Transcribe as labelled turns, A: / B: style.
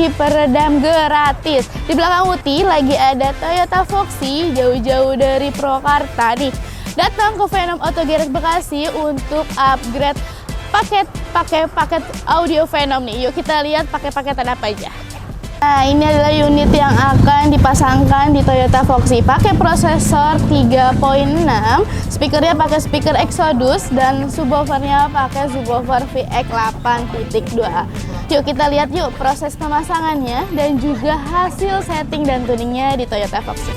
A: emisi peredam gratis. Di belakang Uti lagi ada Toyota Foxy jauh-jauh dari Purwakarta nih. Datang ke Venom Auto Garage Bekasi untuk upgrade paket audio Venom nih. Yuk kita lihat pakai paketan apa aja. Nah, ini adalah unit yang akan dipasangkan di Toyota Foxy. Pakai prosesor 3.6, speakernya pakai speaker Exodus, dan subwoofernya pakai subwoofer VX 8.2. Yuk kita lihat yuk proses pemasangannya dan juga hasil setting dan tuningnya di Toyota Foxy.